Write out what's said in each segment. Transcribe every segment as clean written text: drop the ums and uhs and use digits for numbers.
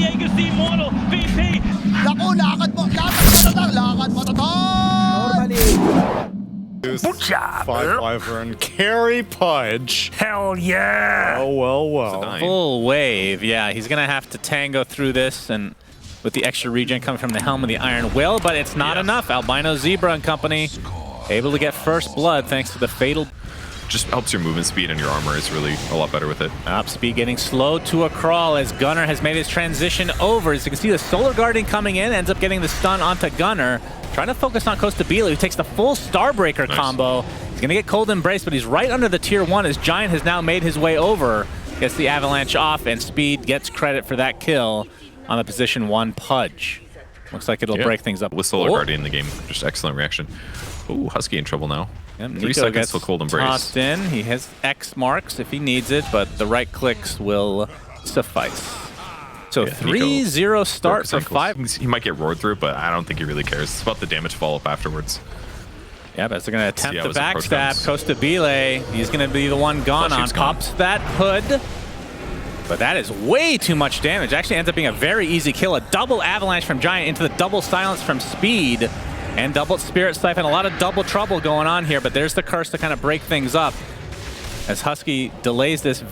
Diego's the immortal VP. Naku, lakad mo tatang! Good job. 5 carry Pudge. Hell yeah! Oh, well. Full wave. Yeah, he's going to have to tango through this, and with the extra regen coming from the Helm of the Iron Will, but it's not enough. Albino Zebra and company able to get first blood thanks to the fatal. Just helps your movement speed, and your armor is really a lot better with it. Top speed getting slowed to a crawl as Gunnar has made his transition over. As you can see, the Solar Guardian coming in, ends up getting the stun onto Gunnar. Trying to focus on Costabile, who takes the full Starbreaker combo. He's going to get Cold Embrace, but he's right under the tier 1 as Giant has now made his way over. Gets the Avalanche off, and Speed gets credit for that kill on the position 1 Pudge. Looks like it'll break things up. With Solar Guardian in the game, just excellent reaction. Ooh, Husky in trouble now. Yep, 3 seconds till Cold Embrace. Tossed in. He has X marks if he needs it, but the right clicks will suffice. So 3-0 start for 5. He might get roared through, but I don't think he really cares. It's about the damage follow-up afterwards. Yeah, but they're going to attempt the backstab. Costabile, he's going to be the one gone on. Pops that hood. But that is way too much damage. Actually ends up being a very easy kill. A double Avalanche from Giant into the double silence from Speed. And double Spirit Siphon. A lot of double trouble going on here, but there's the curse to kind of break things up. As Husky delays this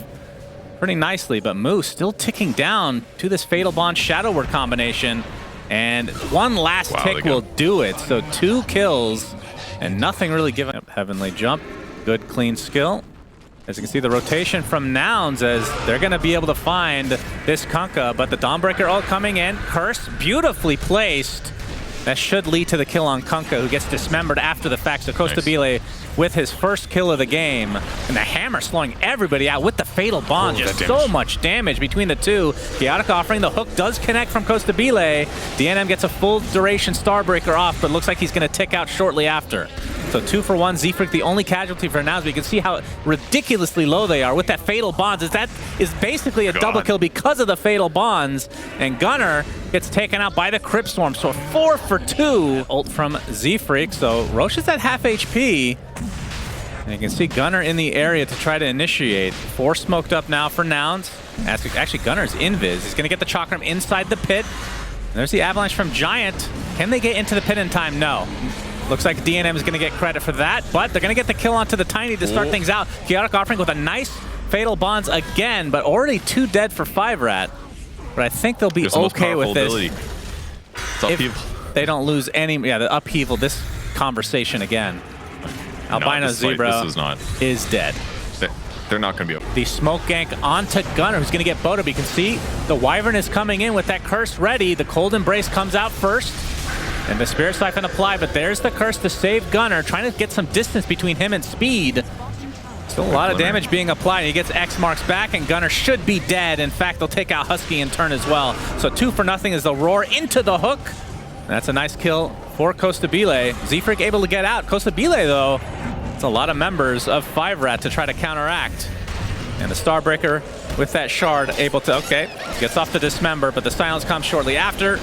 pretty nicely, but Moose still ticking down to this Fatal Bond Shadow Word combination. And one last tick will do it. So 2 kills and nothing really given up. Heavenly Jump, good clean skill. As you can see, the rotation from Nouns as they're going to be able to find this Kunkka, but the Dawnbreaker ult coming in. Curse beautifully placed. That should lead to the kill on Kunkka, who gets dismembered after the fact. So Costabile with his first kill of the game. And the hammer slowing everybody out with the Fatal Bond. Just so much damage between the two. Chaotic Offering, the hook does connect from Costabile. DNM gets a full duration Starbreaker off, but looks like he's going to tick out shortly after. So 2 for 1, Z-Freak the only casualty for now, but you can see how ridiculously low they are with that Fatal Bonds. That is basically a double kill because of the Fatal Bonds. And Gunnar gets taken out by the Crypt Swarm. So 4 for 2. Ult from Z-Freak. So Roche is at half HP. And you can see Gunnar in the area to try to initiate. 4 smoked up now for Nouns. Actually, Gunnar's invis. He's going to get the Chakram inside the pit. And there's the Avalanche from Giant. Can they get into the pit in time? No. Looks like DNM is going to get credit for that, but they're going to get the kill onto the Tiny to start things out. Chaotic Offering with a nice Fatal Bonds again, but already 2 dead for 5RAT. But I think they'll be okay with this. If they don't lose any, the upheaval, this conversation again. Albino Zebra is dead. They're not going to be able. The smoke gank onto Gunnar, who's going to get Boda. But you can see the Wyvern is coming in with that curse ready. The Cold Embrace comes out first. And the Spirit Siphon applied, but there's the curse to save Gunnar, trying to get some distance between him and Speed. Still a lot of damage being applied. He gets X marks back, and Gunnar should be dead. In fact, they'll take out Husky in turn as well. So 2 for nothing as they'll roar into the hook. And that's a nice kill for Costabile. Z-Freak able to get out. Costabile, though, it's a lot of members of 5RAT to try to counteract. And the Starbreaker with that shard able to, gets off the Dismember, but the silence comes shortly after.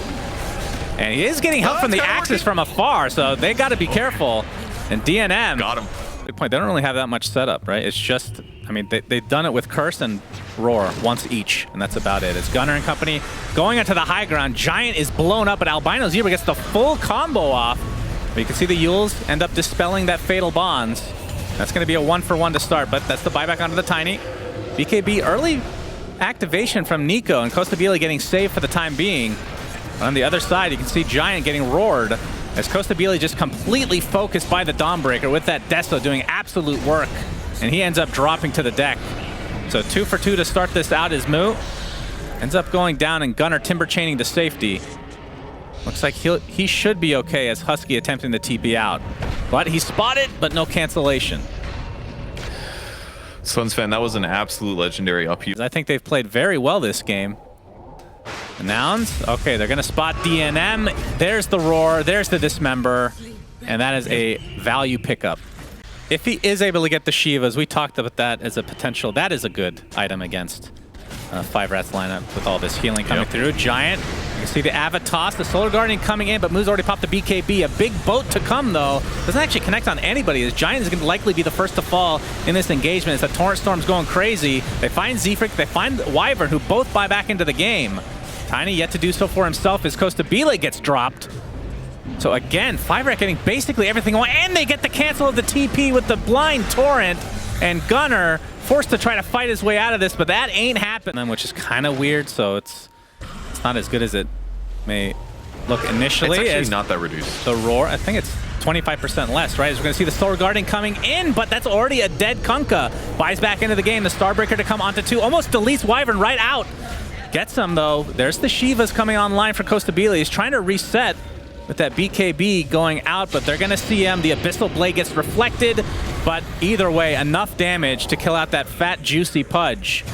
And he is getting help from the Axis from afar, so they got to be careful. And DNM got him. Good point. They don't really have that much setup, right? It's just, I mean, they've done it with Curse and Roar once each, and that's about it. It's Gunnar and company going into the high ground. Giant is blown up, but Albino Zebra gets the full combo off. But you can see the Yules end up dispelling that Fatal Bonds. That's going to be a 1 for 1 to start, but that's the buyback onto the Tiny. BKB early activation from Nico, and Costabile getting saved for the time being. On the other side, you can see Giant getting roared as Costabile just completely focused by the Dawnbreaker with that Deso doing absolute work, and he ends up dropping to the deck. So 2 for 2 to start this out is Moo. Ends up going down and Gunnar timber chaining to safety. Looks like he should be okay as Husky attempting to TP out. But he's spotted, but no cancellation. SUNSfan, that was an absolute legendary upheaval. I think they've played very well this game. The Nouns, okay, they're going to spot DNM. There's the Roar, there's the Dismember, and that is a value pickup. If he is able to get the Shivas, we talked about that as a potential. That is a good item against 5RAT's lineup with all this healing coming through. Giant, you can see the Avatos, the Solar Guardian coming in, but Moo's already popped the BKB. A big boat to come, though. Doesn't actually connect on anybody. This Giant is going to likely be the first to fall in this engagement. As the Torrent Storm's going crazy. They find Z-Freak, they find Wyvern, who both buy back into the game. Tiny yet to do so for himself as Costabile gets dropped. So again, 5RAT getting basically everything on, and they get the cancel of the TP with the blind Torrent, and Gunnar forced to try to fight his way out of this, but that ain't happening, which is kind of weird, so it's not as good as it may look initially. It's actually not that reduced. The Roar, I think it's 25% less, right? As we're going to see the Solar Guardian coming in, but that's already a dead Kunkka. Buys back into the game, the Starbreaker to come onto 2, almost deletes Wyvern right out. Gets him though. There's the Shivas coming online for Costabile. He's trying to reset with that BKB going out, but they're going to see him. The Abyssal Blade gets reflected, but either way, enough damage to kill out that fat, juicy Pudge.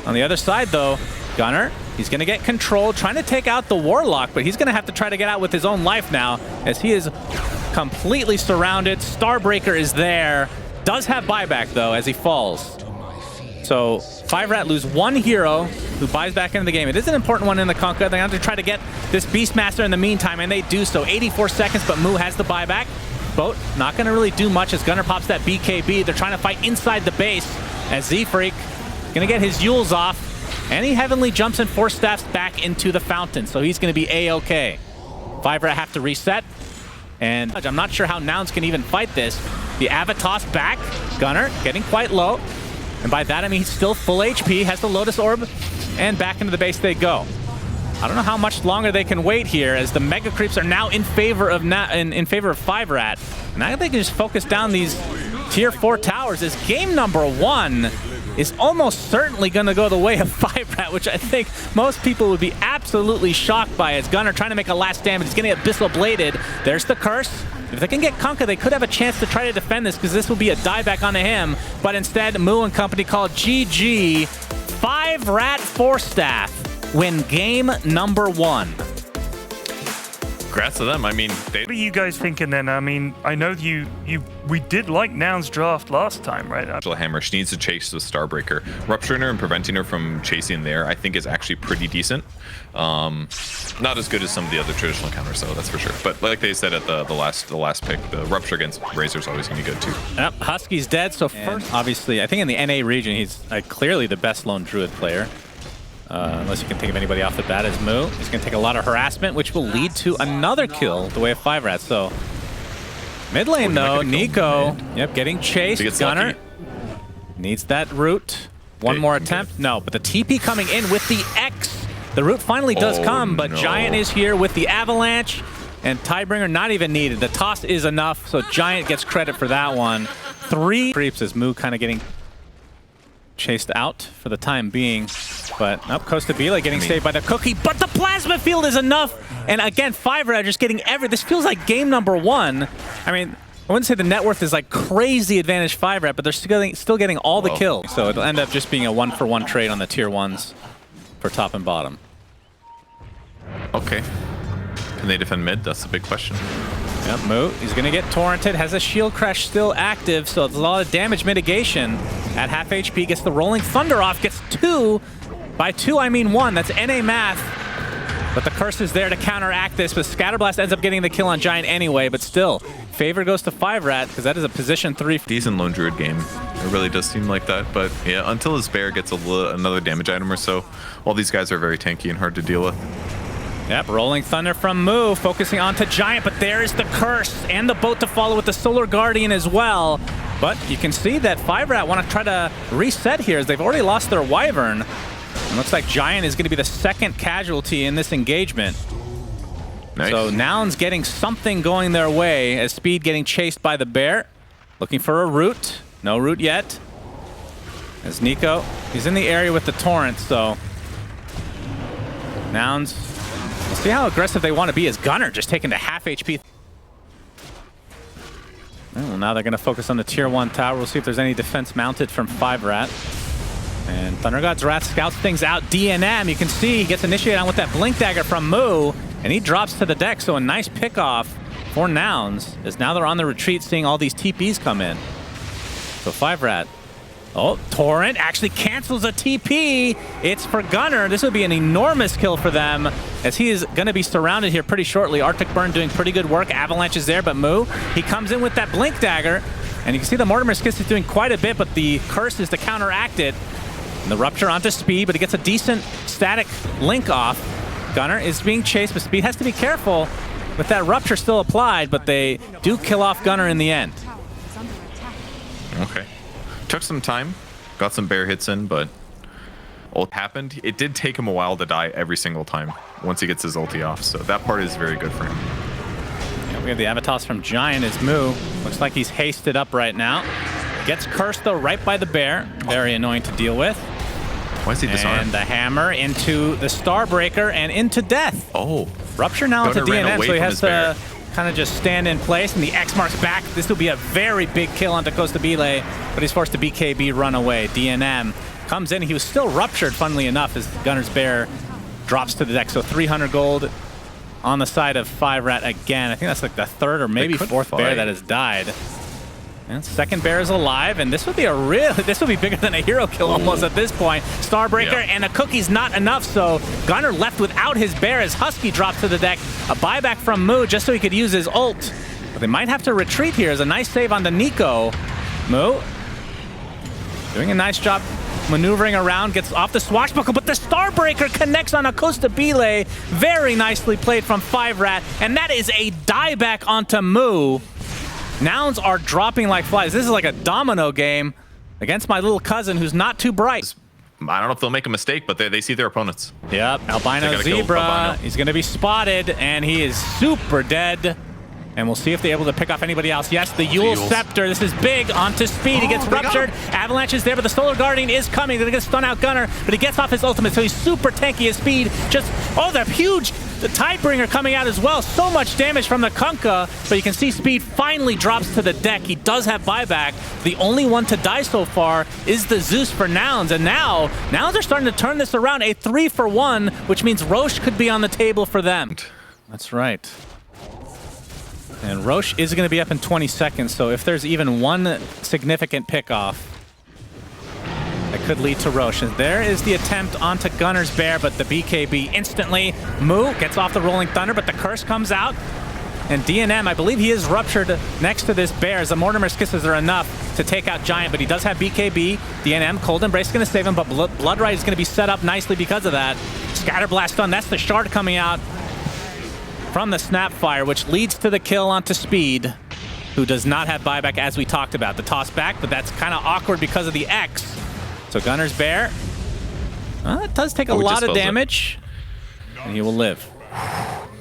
On the other side, though, Gunnar, he's going to get control, trying to take out the Warlock, but he's going to have to try to get out with his own life now, as he is completely surrounded. Starbreaker is there. Does have buyback, though, as he falls. So 5RAT lose one hero who buys back into the game. It is an important one in the Kunkka. They have to try to get this Beastmaster in the meantime, and they do so. 84 seconds, but Moo has the buyback. Boat not going to really do much as Gunnar pops that BKB. They're trying to fight inside the base as Z-Freak going to get his Yules off, and he heavenly jumps and Force Staffs back into the fountain, so he's going to be A-OK. 5RAT have to reset, and I'm not sure how Nouns can even fight this. The Avatos back. Gunnar getting quite low. And by that, I mean he's still full HP, has the Lotus Orb, and back into the base they go. I don't know how much longer they can wait here, as the Mega Creeps are now in favor of 5RAT. And now they can just focus down these Tier 4 towers, as game number 1 is almost certainly going to go the way of 5RAT, which I think most people would be absolutely shocked by, as Gunnar trying to make a last stand, but he's getting Abyssal Bladed. There's the curse. If they can get Kunkka, they could have a chance to try to defend this, because this will be a dieback onto him. But instead, Moo and company call GG. 5RATFORCESTAFF win game number 1. Congrats to them. I mean, What are you guys thinking then? I mean, I know we did like Nouns draft last time, right? Hammer, she needs to chase the Starbreaker. Rupturing her and preventing her from chasing there, I think, is actually pretty decent. Not as good as some of the other traditional counters, though, that's for sure. But like they said at the last pick, the Rupture against Razor is always going to be good, too. Yep, Husky's dead, so first, obviously, I think in the NA region, he's clearly the best lone Druid player. Unless you can think of anybody off the bat as Moo. He's going to take a lot of harassment, which will lead to another kill the way of 5RAT. So mid lane, though, Nico, getting chased. Gunnar needs that root. One more attempt. No, but the TP coming in with the X. The root finally does come, but no. Giant is here with the Avalanche, and Tidebringer not even needed. The toss is enough, so Giant gets credit for that one. 3 creeps as Moo kind of getting chased out for the time being. But up Costabile getting saved by the cookie, but the plasma field is enough. And again, 5RAT just getting this feels like game number 1. I mean, I wouldn't say the net worth is like crazy advantage 5RAT, but they're still getting all the kills. So it'll end up just being a 1-for-1 trade on the tier 1s for top and bottom. Okay. Can they defend mid? That's the big question. Yep, Moo, he's going to get torrented, has a shield crash still active, so it's a lot of damage mitigation. At half HP, gets the Rolling Thunder off, gets 2. By 2, I mean 1. That's NA math. But the curse is there to counteract this, but Scatterblast ends up getting the kill on Giant anyway, but still, favor goes to 5RAT, because that is a position 3. Decent lone Druid game. It really does seem like that, but yeah, until his bear gets another damage item or so, all these guys are very tanky and hard to deal with. Yep, Rolling Thunder from Moo, focusing onto Giant, but there is the curse and the boat to follow with the Solar Guardian as well. But you can see that 5RAT want to try to reset here, as they've already lost their Wyvern. And looks like Giant is going to be the second casualty in this engagement. Nice. So Nouns getting something going their way, as Speed getting chased by the bear. Looking for a root. No root yet. As Nico, he's in the area with the Torrent, so Nouns, we'll see how aggressive they want to be, as Gunnar just taken to half HP. Well, now they're going to focus on the tier 1 tower. We'll see if there's any defense mounted from 5RAT. And Thunder God's Wrath scouts things out. DNM, you can see he gets initiated on with that Blink Dagger from Moo, and he drops to the deck, so a nice pickoff for Nouns, as now they're on the retreat seeing all these TPs come in. So 5RAT. Oh, Torrent actually cancels a TP. It's for Gunnar. This would be an enormous kill for them, as he is going to be surrounded here pretty shortly. Arctic Burn doing pretty good work. Avalanche is there, but Moo, he comes in with that Blink Dagger, and you can see the Mortimer's Kiss is doing quite a bit, but the curse is to counteract it. And the Rupture onto Speed, but he gets a decent static link off. Gunnar is being chased, but Speed has to be careful with that Rupture still applied, but they do kill off Gunnar in the end. Okay. Took some time. Got some bear hits in, but ult happened. It did take him a while to die every single time once he gets his ulti off, so that part is very good for him. Yeah, we have the Avatos from Giant as Moo. Looks like he's hasted up right now. Gets cursed, though, right by the bear. Very annoying to deal with. Why is he disarmed? And the hammer into the Starbreaker and into death. Oh. Rupture now into Gunnar ran DNM, away so he from has his to bear. kind of just stand in place, and the X marks back. This will be a very big kill onto Costa Bile, but he's forced to BKB run away. DNM comes in. He was still ruptured, funnily enough, as Gunnar's bear drops to the deck. So 300 gold on the side of 5RAT again. I think that's like the third or maybe fourth bear that has died. And second bear is alive, and this would be this would be bigger than a hero kill almost at this point. Starbreaker and a cookie's not enough, so Gunnar left without his bear as Husky dropped to the deck. A buyback from Moo just so he could use his ult. But they might have to retreat here as a nice save on the Nico. Moo doing a nice job maneuvering around, gets off the swashbuckle, but the Starbreaker connects on a Costa Bile. Very nicely played from 5RAT, and that is a dieback onto Moo. Nouns are dropping like flies. This is like a domino game against my little cousin who's not too bright. I don't know if they'll make a mistake, but they see their opponents. Yep, Albino They gotta kill Zebra. Albino. He's going to be spotted, and he is super dead. And we'll see if they're able to pick off anybody else. Yes, the Yule Scepter. This is big onto Speed. He gets ruptured. Avalanche is there, but the Solar Guardian is coming. They're going to stun out Gunnar, but he gets off his ultimate, so he's super tanky as Speed. Just, the huge Tidebringer coming out as well. So much damage from the Kunkka, but you can see Speed finally drops to the deck. He does have buyback. The only one to die so far is the Zeus for Nouns, and now Nouns are starting to turn this around. A 3-for-1, which means Roche could be on the table for them. That's right. And Roche is going to be up in 20 seconds, so if there's even one significant pickoff, that could lead to Roche. And there is the attempt onto Gunnar's bear, but the BKB instantly. Moo gets off the Rolling Thunder, but the curse comes out. And DNM, I believe he is ruptured next to this bear, as the Mortimer's Kisses are enough to take out Giant, but he does have BKB. DNM, Cold Embrace is going to save him, but Blood Rite is going to be set up nicely because of that. Scatterblast stun, that's the shard coming out from the Snapfire, which leads to the kill onto Speed, who does not have buyback, as we talked about. The toss back, but that's kind of awkward because of the X. So Gunnar's bear, it does take a lot of damage, and he will live.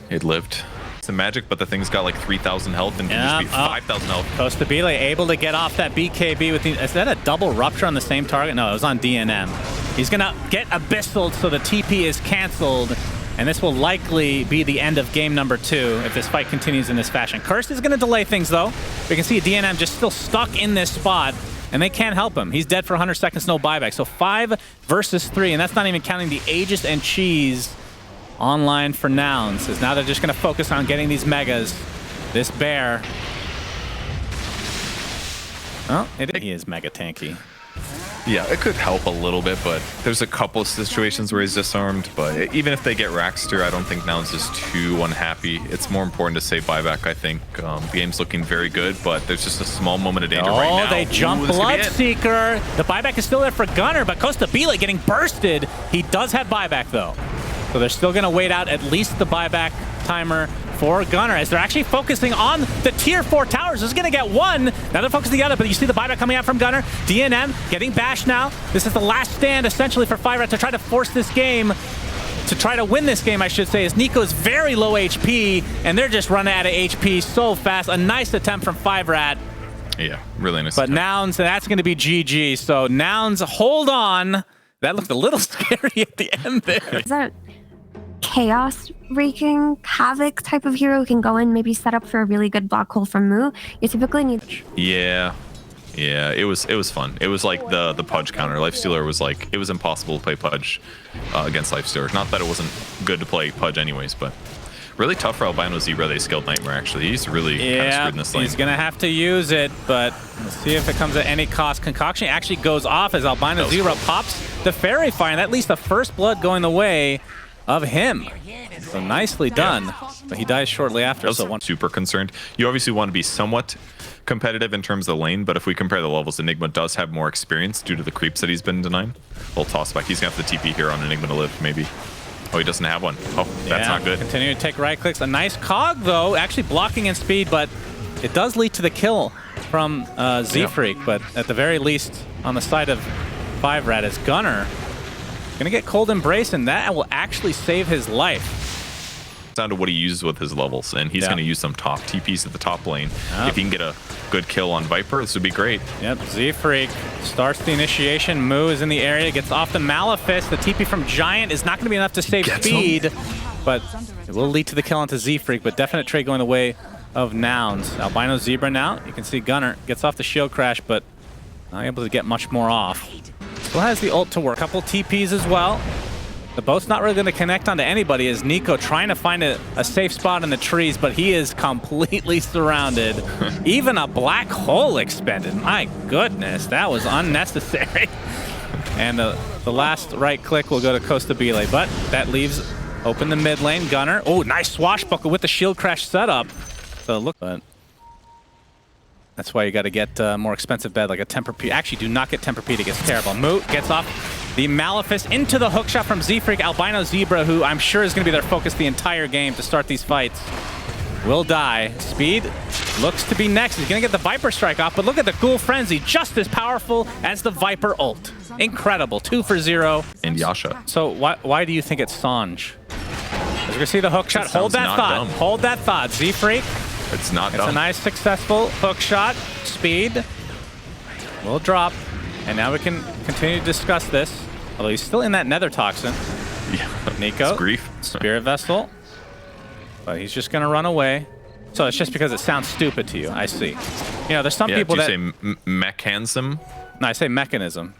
It lived. It's a magic, but the thing's got like 3,000 health and can just be 5,000 health. Costa Bile able to get off that BKB with the, is that a double rupture on the same target? No, it was on DNM. He's gonna get Abyssal, so the TP is canceled. And this will likely be the end of game number 2 if this fight continues in this fashion. Curse is going to delay things, though. We can see DNM just still stuck in this spot, and they can't help him. He's dead for 100 seconds, no buyback. So 5 versus 3, and that's not even counting the Aegis and Cheese online for Nouns. As now they're just going to focus on getting these megas. This bear. Oh, he is mega tanky. Yeah, it could help a little bit, but there's a couple of situations where he's disarmed. But even if they get Raxter, I don't think Nouns is too unhappy. It's more important to say buyback, I think. The game's looking very good, but there's just a small moment of danger right now. Oh, they jump Bloodseeker. The buyback is still there for Gunnar, but Costa Bile getting bursted. He does have buyback, though. So they're still going to wait out at least the buyback timer for Gunnar, as they're actually focusing on the tier 4 towers. This is going to get one. Now they're focusing the other, but you see the buyback coming out from Gunnar. DNM getting bashed now. This is the last stand, essentially, for 5RAT to try to force this game, to try to win this game, I should say, as Nico is very low HP, and they're just running out of HP so fast. A nice attempt from 5RAT. Yeah, really nice. But Nouns, that's going to be GG. So Nouns, hold on. That looked a little scary at the end there. Is that chaos wreaking havoc type of hero who can go in, maybe set up for a really good block hole from Moo? You typically need. Yeah, it was fun. It was like the Pudge counter. Lifestealer was like, it was impossible to play Pudge against Lifestealer. Not that it wasn't good to play Pudge anyways, but really tough for Albino Zebra. They skilled Nightmare, actually. He's really kind of screwed in this lane. He's gonna have to use it, but we'll see if it comes at any cost. Concoction actually goes off as Albino Zebra pops the Fairy Fire, and that leaves the first blood going the way of him. So nicely done, but he dies shortly after. So one super concerned. You obviously want to be somewhat competitive in terms of the lane, but if we compare the levels, Enigma does have more experience due to the creeps that he's been denying. Little toss back. He's gonna have the TP here on Enigma to live, maybe. Oh, he doesn't have one. Oh, that's not good. Continue to take right clicks. A nice cog, though, actually blocking in speed, but it does lead to the kill from Z-Freak. But at the very least, on the side of 5RAT, is Gunnar gonna get Cold Embrace, and that will actually save his life. Down to what he uses with his levels, and he's going to use some top TPs at the top lane. If he can get a good kill on Viper, this would be great. Yep, Z-Freak starts the initiation. Moo is in the area, gets off the Malefice. The TP from Giant is not going to be enough to save speed, but it will lead to the kill onto Z-Freak, but definite trade going the way of Nouns. Albino Zebra now, you can see Gunnar gets off the shield crash, but not able to get much more off. Still has the ult to work. Couple TPs as well. The boat's not really going to connect onto anybody as Nico trying to find a safe spot in the trees, but he is completely surrounded. Even a black hole expended. My goodness, that was unnecessary. And the last right click will go to Costabile, but that leaves open the mid lane. Gunnar, oh, nice swashbuckle with the shield crash setup. So look, but that's why you got to get more expensive bed like a Temper-P. Actually, do not get Temper-P, it gets terrible. Moot gets off the Malefice into the hookshot from Z-Freak. Albino Zebra, who I'm sure is going to be their focus the entire game to start these fights, will die. Speed looks to be next. He's going to get the Viper strike off, but look at the Ghoul Frenzy, just as powerful as the Viper ult. Incredible, 2 for 0. And Yasha. So why do you think it's Sanj? As we're going to see the hookshot. Hold that thought. Dumb. Hold that thought. Z-Freak. It's not It's dumb. a nice, successful hook shot. Speed will drop. And now we can continue to discuss this. Although he's still in that Nether Toxin. Yeah. Nico. It's grief. Spirit Vessel. But he's just going to run away. So it's just because it sounds stupid to you. I see. You know, there's some people that... Do you say mechanism? No, I say mechanism.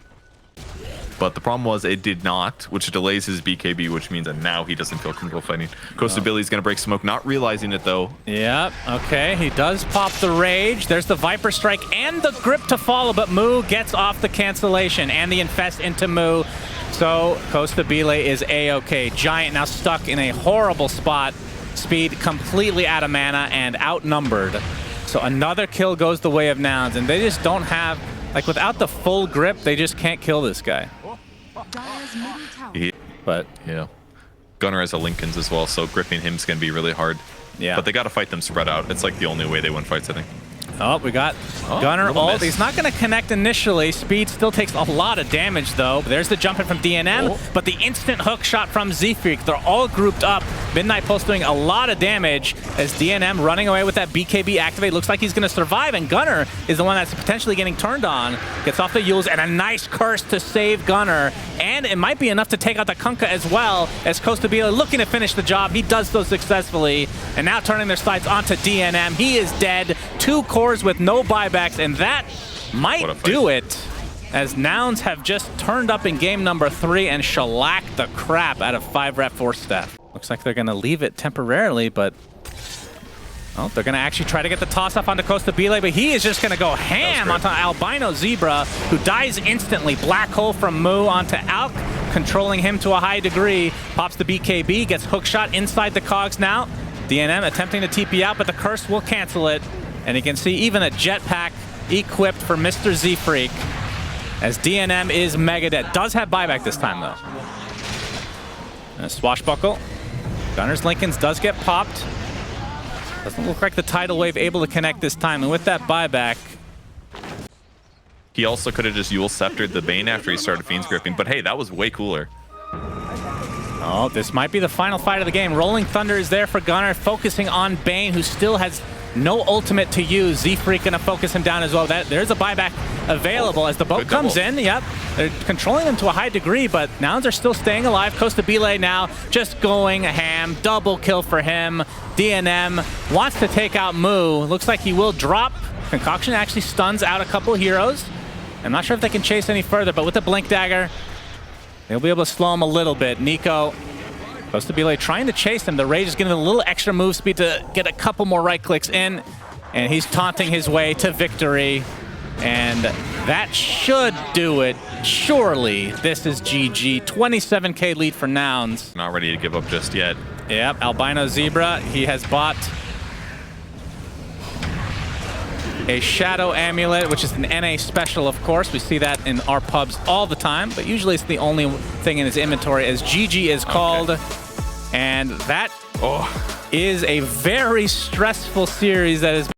But the problem was it did not, which delays his BKB, which means that now he doesn't feel comfortable fighting. Costability's going to break smoke, not realizing it though. Yep, okay, he does pop the Rage. There's the Viper Strike and the Grip to follow, but Moo gets off the cancellation and the Infest into Moo. So Costabile is A-okay. Giant now stuck in a horrible spot. Speed completely out of mana and outnumbered. So another kill goes the way of Nouns, and they just don't have, like without the full grip, they just can't kill this guy. But yeah, Gunnar has a Lincolns as well, so gripping him is going to be really hard. yeah. But they got to fight them spread out. It's like the only way they win fights, I think. Oh, we got Gunnar ult. He's not going to connect initially. Speed still takes a lot of damage, though. There's the jump in from DNM, but the instant hook shot from Z-Freak. They're all grouped up. Midnight Pulse doing a lot of damage as DNM running away with that BKB activate. Looks like he's going to survive, and Gunnar is the one that's potentially getting turned on. Gets off the Yules, and a nice curse to save Gunnar. And it might be enough to take out the Kunkka as well, as Costabile looking to finish the job. He does so successfully, and now turning their sights onto DNM. He is dead. 2 cores with no buybacks, and that might do it, as Nouns have just turned up in game number 3 and shellacked the crap out of 5RATFORCESTAFF. Looks like they're going to leave it temporarily, but oh, they're going to actually try to get the toss-off onto Costabile, but he is just going to go ham onto Albino Zebra, who dies instantly. Black hole from Moo onto Alk, controlling him to a high degree. Pops the BKB, gets hookshot inside the cogs now. DNM attempting to TP out, but the curse will cancel it. And you can see even a jetpack equipped for Mr. Z-Freak, as DNM is mega dead. Does have buyback this time, though. And a swashbuckle. Gunner's Lincolns does get popped. Doesn't look like the tidal wave able to connect this time. And with that buyback, He also could have just Yule Sceptered the Bane after he started Fiend's gripping, but hey, that was way cooler. oh, this might be the final fight of the game. Rolling Thunder is there for Gunnar, focusing on Bane, who still has no ultimate to use. Z-Freak gonna focus him down as well. There's a buyback available as the boat comes in. Yep, they're controlling them to a high degree, but Nouns are still staying alive. Costabile now just going ham. Double kill for him. DNM wants to take out Moo. Looks like he will drop. Concoction actually stuns out a couple heroes. I'm not sure if they can chase any further, but with the Blink Dagger, they'll be able to slow him a little bit. Nico, Costabile trying to chase him. The Rage is giving him a little extra move speed to get a couple more right clicks in, and he's taunting his way to victory. And that should do it. Surely this is GG. 27k lead for Nouns. Not ready to give up just yet. Yep, Albino Zebra, he has bought a Shadow Amulet, which is an NA special, of course. We see that in our pubs all the time, but usually it's the only thing in his inventory, as GG is called. And that is a very stressful series that is.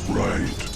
Right.